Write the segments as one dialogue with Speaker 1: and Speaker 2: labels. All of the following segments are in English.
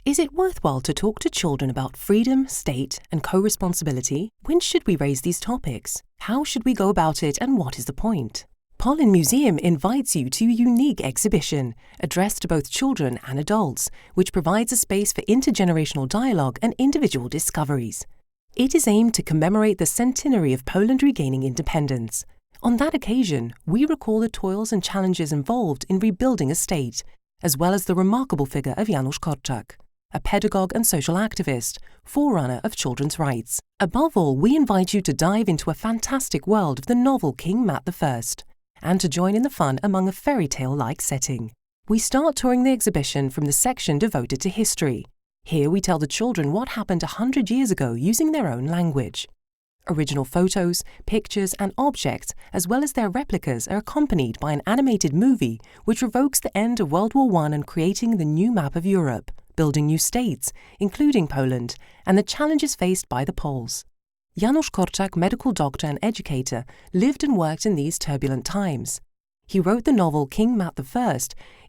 Speaker 1: Is it worthwhile to talk to children about freedom, state, and co-responsibility? When should we raise these topics? How should we go about it, and what is the point? POLIN Museum invites you to a unique exhibition addressed to both children and adults, which provides a space for intergenerational dialogue and individual discoveries. It is aimed to commemorate the centenary of Poland regaining independence. On that occasion, we recall the toils and challenges involved in rebuilding a state, as well as the remarkable figure of Janusz Korczak, a pedagogue and social activist, forerunner of children's rights. Above all, we invite you to dive into a fantastic world of the novel King Mat I, and to join in the fun among a fairy tale-like setting. We start touring the exhibition from the section devoted to history. Here we tell the children what happened 100 years ago using their own language. Original photos, pictures and objects, as well as their replicas, are accompanied by an animated movie which evokes the end of World War I and creating the new map of Europe, building new states, including Poland, and the challenges faced by the Poles. Janusz Korczak, medical doctor and educator, lived and worked in these turbulent times. He wrote the novel King Mat I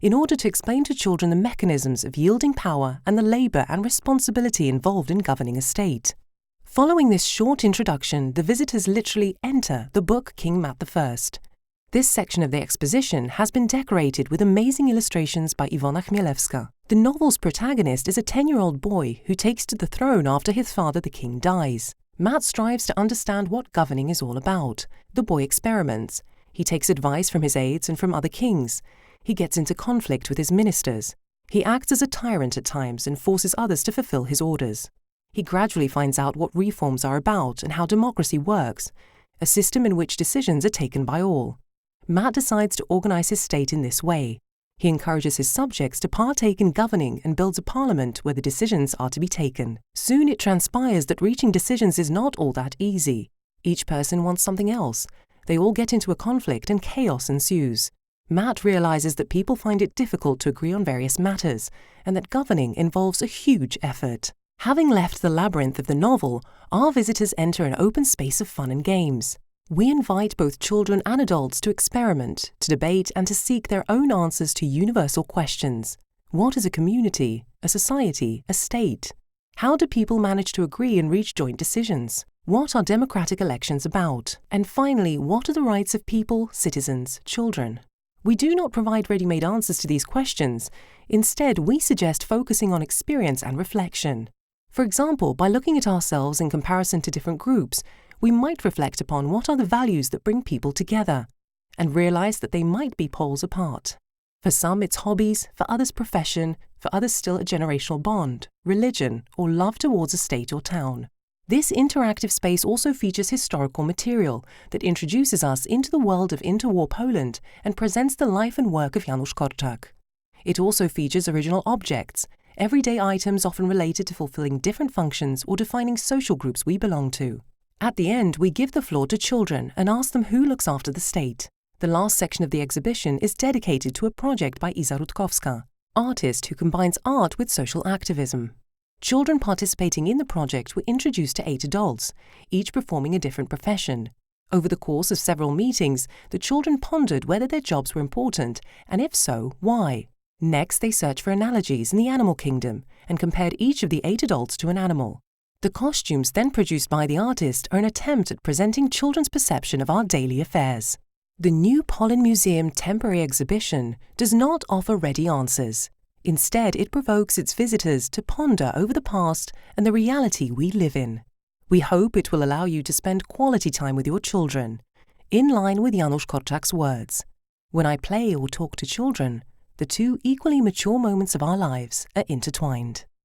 Speaker 1: in order to explain to children the mechanisms of yielding power and the labour and responsibility involved in governing a state. Following this short introduction, the visitors literally enter the book King Mat I. This section of the exposition has been decorated with amazing illustrations by Iwona Chmielewska. The novel's protagonist is a 10-year-old boy who takes to the throne after his father, the king, dies. Matt strives to understand what governing is all about. The boy experiments. He takes advice from his aides and from other kings. He gets into conflict with his ministers. He acts as a tyrant at times and forces others to fulfill his orders. He gradually finds out what reforms are about and how democracy works, a system in which decisions are taken by all. Matt decides to organize his state in this way. He encourages his subjects to partake in governing and builds a parliament where the decisions are to be taken. Soon it transpires that reaching decisions is not all that easy. Each person wants something else. They all get into a conflict and chaos ensues. Matt realizes that people find it difficult to agree on various matters and that governing involves a huge effort. Having left the labyrinth of the novel, our visitors enter an open space of fun and games. We invite both children and adults to experiment, to debate, and to seek their own answers to universal questions. What is a community, a society, a state? How do people manage to agree and reach joint decisions? What are democratic elections about? And finally, what are the rights of people, citizens, children? We do not provide ready-made answers to these questions. Instead, we suggest focusing on experience and reflection. For example, by looking at ourselves in comparison to different groups, we might reflect upon what are the values that bring people together, and realize that they might be poles apart. For some, it's hobbies, for others, profession, for others, still a generational bond, religion, or love towards a state or town. This interactive space also features historical material that introduces us into the world of interwar Poland and presents the life and work of Janusz Korczak. It also features original objects, everyday items often related to fulfilling different functions or defining social groups we belong to. At the end, we give the floor to children and ask them who looks after the state. The last section of the exhibition is dedicated to a project by Iza Rutkowska, artist who combines art with social activism. Children participating in the project were introduced to 8 adults, each performing a different profession. Over the course of several meetings, the children pondered whether their jobs were important, and if so, why. Next, they searched for analogies in the animal kingdom and compared each of the 8 adults to an animal. The costumes then produced by the artist are an attempt at presenting children's perception of our daily affairs. The new POLIN Museum temporary exhibition does not offer ready answers. Instead, it provokes its visitors to ponder over the past and the reality we live in. We hope it will allow you to spend quality time with your children, in line with Janusz Korczak's words. When I play or talk to children, the two equally mature moments of our lives are intertwined.